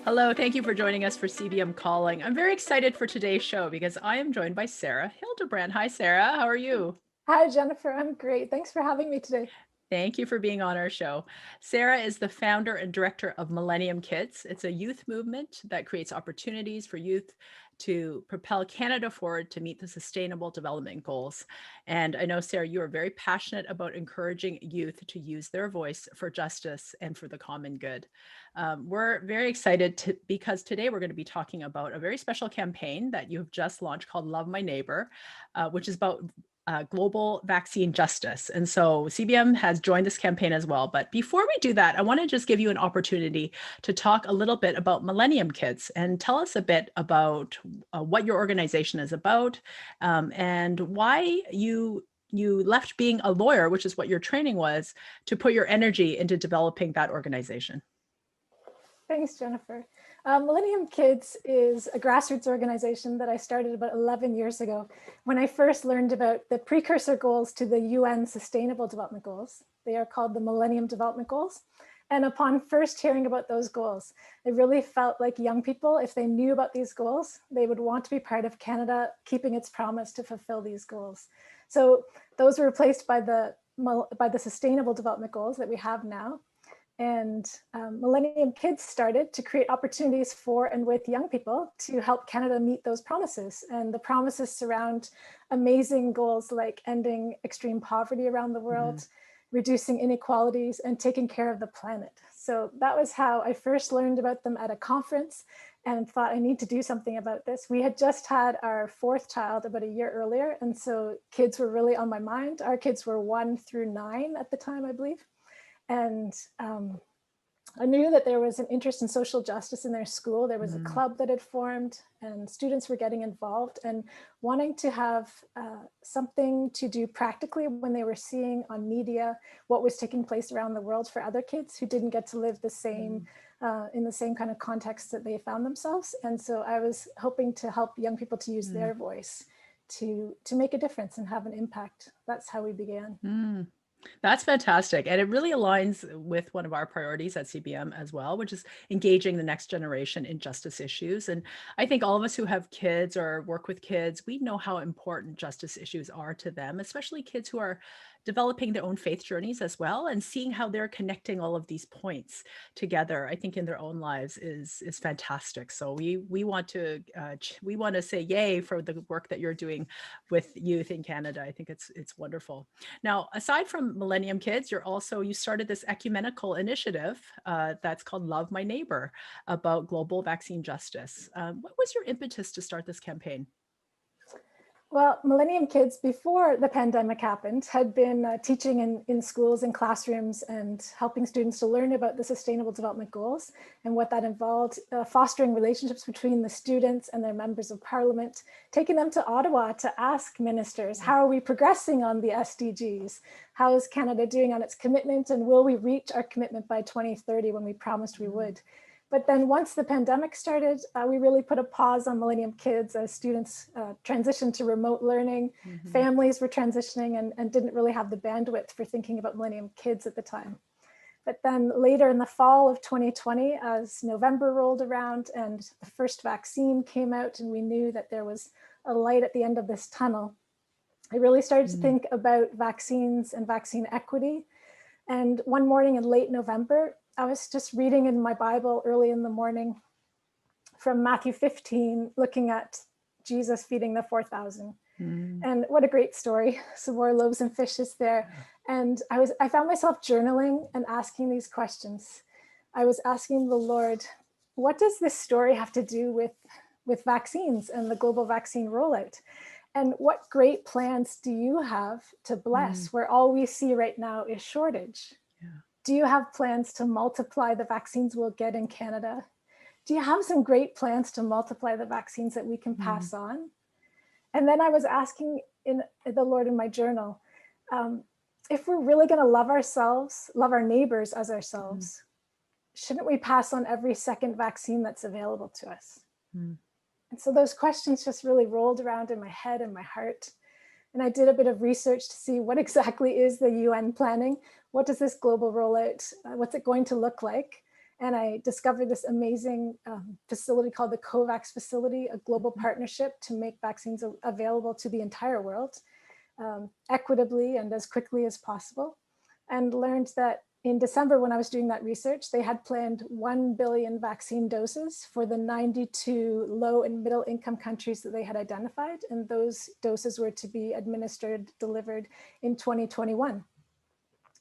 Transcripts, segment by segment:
Hello, thank you for joining us for CBM Calling. I'm very excited for today's show because I am joined by Sara Hildebrand. Hi, Sara. How are you? Hi, Jennifer. I'm great. Thanks for having me today. Thank you for being on our show. Sara is the founder and director of Millennium Kids. It's a youth movement that creates opportunities for youth to propel Canada forward to meet the Sustainable Development Goals. And I know, Sara, you are very passionate about encouraging youth to use their voice for justice and for the common good. We're very excited because today we're going to be talking about a very special campaign that you've just launched called Love My Neighbour, which is about global vaccine justice. And so CBM has joined this campaign as well. But before we do that, I want to just give you an opportunity to talk a little bit about Millennium Kids and tell us a bit about what your organization is about, and why you left being a lawyer, which is what your training was, to put your energy into developing that organization. Thanks, Jennifer. Millennium Kids is a grassroots organization that I started about 11 years ago when I first learned about the precursor goals to the UN Sustainable Development Goals. They are called the Millennium Development Goals. And upon first hearing about those goals, it really felt like young people, if they knew about these goals, they would want to be part of Canada keeping its promise to fulfill these goals. So those were replaced by the Sustainable Development Goals that we have now. And Millennium Kids started to create opportunities for and with young people to help Canada meet those promises. And the promises surround amazing goals like ending extreme poverty around the world, reducing inequalities, and taking care of the planet. So that was how I first learned about them at a conference and thought I need to do something about this. We had just had our fourth child about a year earlier. And so kids were really on my mind. Our kids were 1 through 9 at the time, I believe. And I knew that there was an interest in social justice in their school. There was a club that had formed and students were getting involved and wanting to have something to do practically when they were seeing on media what was taking place around the world for other kids who didn't get to live the same in the same kind of context that they found themselves. And so I was hoping to help young people to use their voice to make a difference and have an impact. That's how we began. That's fantastic. And it really aligns with one of our priorities at CBM as well, which is engaging the next generation in justice issues. And I think all of us who have kids or work with kids, we know how important justice issues are to them, especially kids who are developing their own faith journeys as well, and seeing how they're connecting all of these points together, I think in their own lives is fantastic. So we want to say yay for the work that you're doing with youth in Canada. I think it's wonderful. Now, aside from Millennium Kids, you started this ecumenical initiative that's called Love My Neighbour, about global vaccine justice. What was your impetus to start this campaign? Well, Millennium Kids, before the pandemic happened, had been teaching in schools and classrooms and helping students to learn about the Sustainable Development Goals and what that involved, fostering relationships between the students and their members of parliament, taking them to Ottawa to ask ministers, how are we progressing on the SDGs? How is Canada doing on its commitment? And will we reach our commitment by 2030 when we promised we would? But then once the pandemic started, we really put a pause on Millennium Kids as students transitioned to remote learning. Families were transitioning and didn't really have the bandwidth for thinking about Millennium Kids at the time. But then later in the fall of 2020, as November rolled around and the first vaccine came out and we knew that there was a light at the end of this tunnel, I really started to think about vaccines and vaccine equity. And one morning in late November, I was just reading in my Bible early in the morning from Matthew 15, looking at Jesus feeding the 4,000. And what a great story. Some more loaves and fishes there. And I found myself journaling and asking these questions. I was asking the Lord, what does this story have to do with vaccines and the global vaccine rollout? And what great plans do you have to bless where all we see right now is shortage? Do you have plans to multiply the vaccines we'll get in Canada? Do you have some great plans to multiply the vaccines that we can pass on? And then I was asking in the Lord in my journal, if we're really going to love ourselves, love our neighbors as ourselves, shouldn't we pass on every second vaccine that's available to us? And so those questions just really rolled around in my head and my heart. And I did a bit of research to see what exactly is the UN planning? What does this global rollout, what's it going to look like? And I discovered this amazing facility called the COVAX facility, a global partnership to make vaccines available to the entire world equitably and as quickly as possible. And learned that in December, when I was doing that research, they had planned 1 billion vaccine doses for the 92 low and middle income countries that they had identified. And those doses were to be administered, delivered in 2021.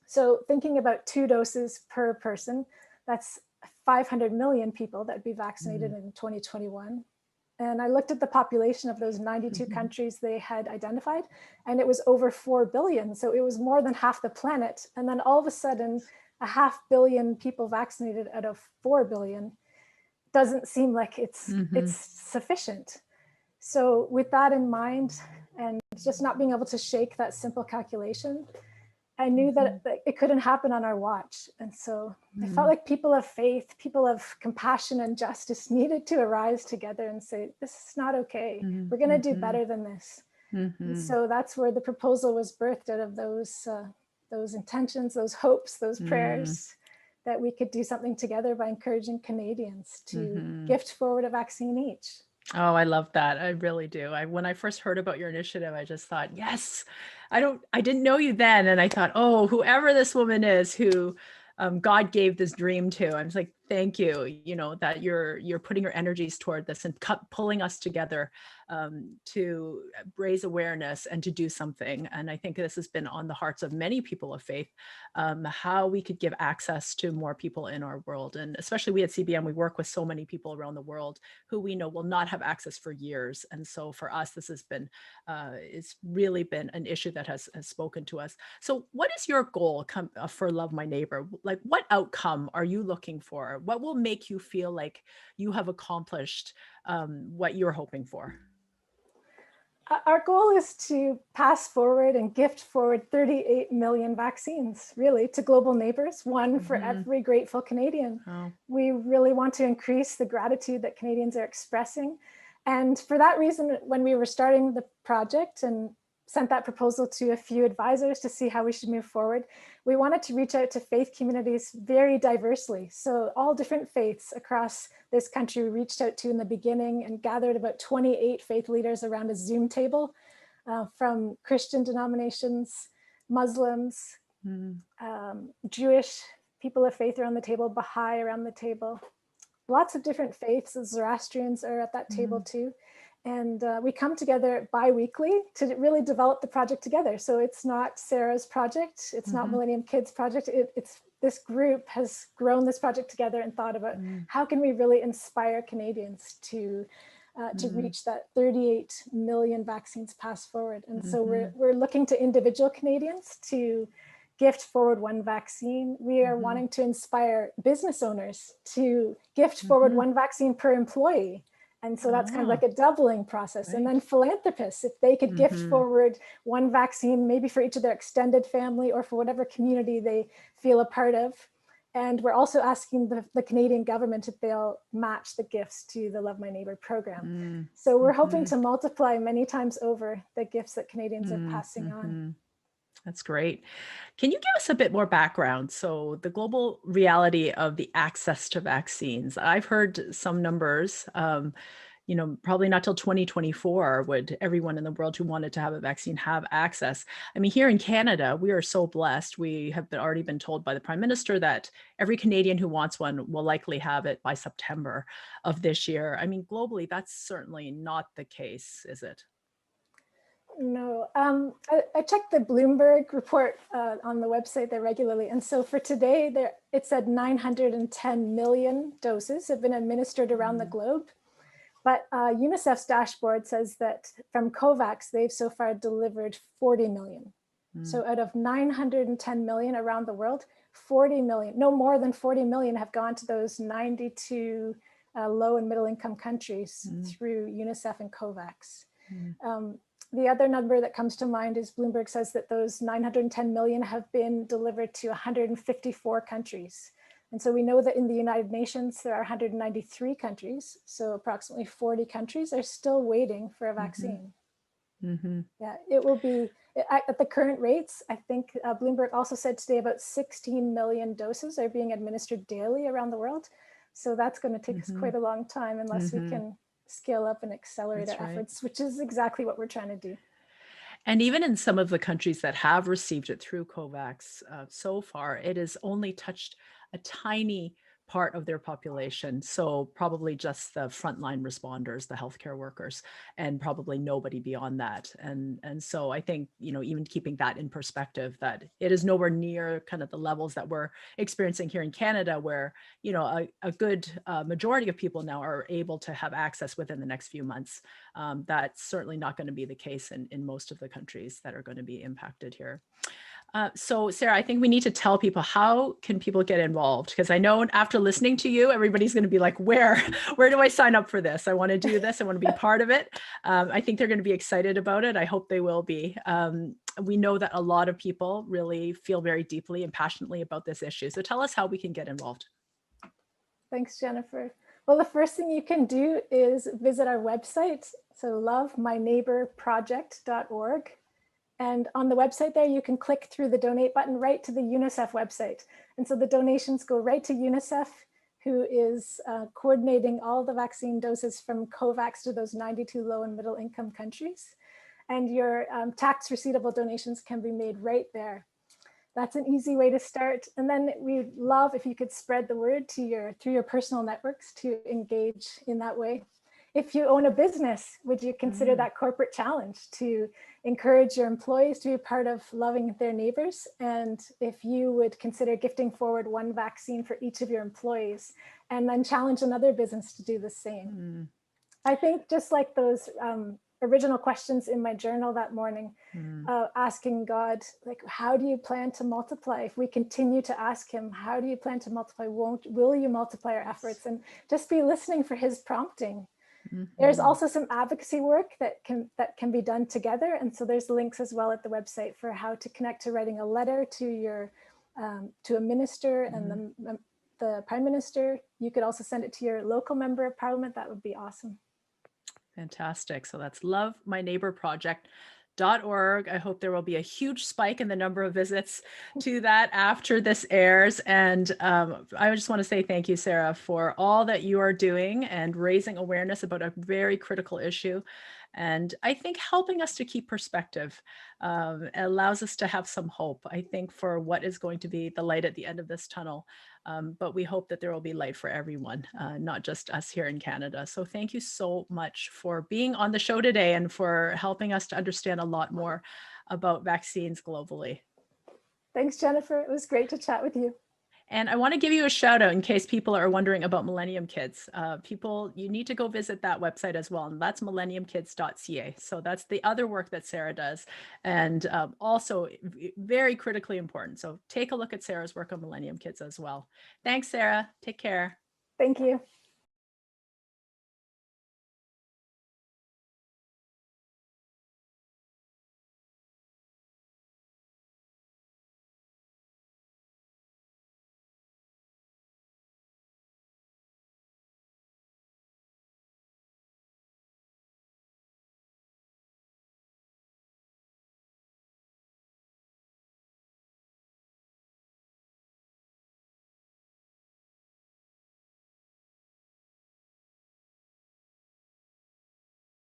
So thinking about 2 doses per person, that's 500 million people that would be vaccinated in 2021. And I looked at the population of those 92 countries they had identified, and it was over 4 billion. So it was more than half the planet. And then all of a sudden, 500 million people vaccinated out of 4 billion doesn't seem like it's sufficient. So with that in mind, and just not being able to shake that simple calculation, I knew that it couldn't happen on our watch. And so I felt like people of faith, people of compassion and justice needed to arise together and say, this is not okay. We're going to do better than this. So that's where the proposal was birthed, out of those intentions, those hopes, those prayers, that we could do something together by encouraging Canadians to gift forward a vaccine each. Oh, I love that. I really do. When I first heard about your initiative, I just thought, yes, I didn't know you then. And I thought, oh, whoever this woman is who God gave this dream to, I'm just like, thank you, that you're putting your energies toward this and pulling us together to raise awareness and to do something. And I think this has been on the hearts of many people of faith, how we could give access to more people in our world. And especially we at CBM, we work with so many people around the world who we know will not have access for years. And so for us, this has been, it's really been an issue that has spoken to us. So what is your goal for Love My Neighbour? Like, what outcome are you looking for? What will make you feel like you have accomplished what you're hoping for? Our goal is to pass forward and gift forward 38 million vaccines, really, to global neighbors, one for every grateful Canadian. Oh. We really want to increase the gratitude that Canadians are expressing. And for that reason, when we were starting the project and sent that proposal to a few advisors to see how we should move forward, we wanted to reach out to faith communities very diversely. So all different faiths across this country we reached out to in the beginning, and gathered about 28 faith leaders around a Zoom table from Christian denominations, Muslims, Jewish people of faith around the table, Baha'i around the table, lots of different faiths. The Zoroastrians are at that table too. And we come together bi-weekly to really develop the project together. So it's not Sara's project, it's not Millennium Kids project. It's this group has grown this project together and thought about how can we really inspire Canadians to reach that 38 million vaccines passed forward. And so we're looking to individual Canadians to gift forward 1 vaccine. We are wanting to inspire business owners to gift forward 1 vaccine per employee. And so that's kind of like a doubling process. Right. And then philanthropists, if they could gift forward 1 vaccine, maybe for each of their extended family or for whatever community they feel a part of. And we're also asking the Canadian government if they'll match the gifts to the Love My Neighbour program. So we're hoping to multiply many times over the gifts that Canadians are passing on. That's great. Can you give us a bit more background? So the global reality of the access to vaccines, I've heard some numbers, probably not till 2024 would everyone in the world who wanted to have a vaccine have access. I mean, here in Canada, we are so blessed. We have already been told by the Prime Minister that every Canadian who wants one will likely have it by September of this year. I mean, globally, that's certainly not the case, is it? No, I checked the Bloomberg report on the website there regularly. And so for today, it said 910 million doses have been administered around the globe. But UNICEF's dashboard says that from COVAX, they've so far delivered 40 million. So out of 910 million around the world, 40 million, no more than 40 million have gone to those 92 low and middle income countries through UNICEF and COVAX. The other number that comes to mind is Bloomberg says that those 910 million have been delivered to 154 countries. And so we know that in the United Nations, there are 193 countries. So approximately 40 countries are still waiting for a vaccine. Yeah, it will At the current rates, I think Bloomberg also said today about 16 million doses are being administered daily around the world. So that's going to take us quite a long time unless we can scale up and accelerate our efforts, which is exactly what we're trying to do. And even in some of the countries that have received it through COVAX so far, it has only touched a tiny part of their population. So probably just the frontline responders, the healthcare workers, and probably nobody beyond that. And so I think, you know, even keeping that in perspective, that it is nowhere near kind of the levels that we're experiencing here in Canada, where, you know, a good majority of people now are able to have access within the next few months. That's certainly not going to be the case in most of the countries that are going to be impacted here. So Sara, I think we need to tell people, how can people get involved? Because I know after listening to you, everybody's going to be like, where do I sign up for this? I want to do this. I want to be part of it. I think they're going to be excited about it. I hope they will be. We know that a lot of people really feel very deeply and passionately about this issue. So tell us how we can get involved. Thanks, Jennifer. Well, the first thing you can do is visit our website. So lovemyneighborproject.org. And on the website there, you can click through the donate button right to the UNICEF website. And so the donations go right to UNICEF, who is coordinating all the vaccine doses from COVAX to those 92 low and middle income countries. And your tax receivable donations can be made right there. That's an easy way to start. And then we'd love if you could spread the word to through your personal networks to engage in that way. If you own a business, would you consider that corporate challenge to encourage your employees to be part of loving their neighbors? And if you would consider gifting forward one vaccine for each of your employees, and then challenge another business to do the same. I think just like those original questions in my journal that morning, asking God, like, how do you plan to multiply? If we continue to ask him, how do you plan to multiply? Will you multiply our efforts? And just be listening for his prompting. There's also some advocacy work that can be done together. And so there's links as well at the website for how to connect to writing a letter to your to a minister and the prime minister. You could also send it to your local member of parliament. That would be awesome. Fantastic. So that's lovemyneighborproject.org. I hope there will be a huge spike in the number of visits to that after this airs. And I just want to say thank you, Sara, for all that you are doing and raising awareness about a very critical issue. And I think helping us to keep perspective allows us to have some hope, I think, for what is going to be the light at the end of this tunnel. But we hope that there will be light for everyone, not just us here in Canada. So thank you so much for being on the show today and for helping us to understand a lot more about vaccines globally. Thanks, Jennifer. It was great to chat with you. And I want to give you a shout out in case people are wondering about Millennium Kids. You need to go visit that website as well. And that's millenniumkids.ca. So that's the other work that Sara does. And also very critically important. So take a look at Sara's work on Millennium Kids as well. Thanks, Sara. Take care. Thank you.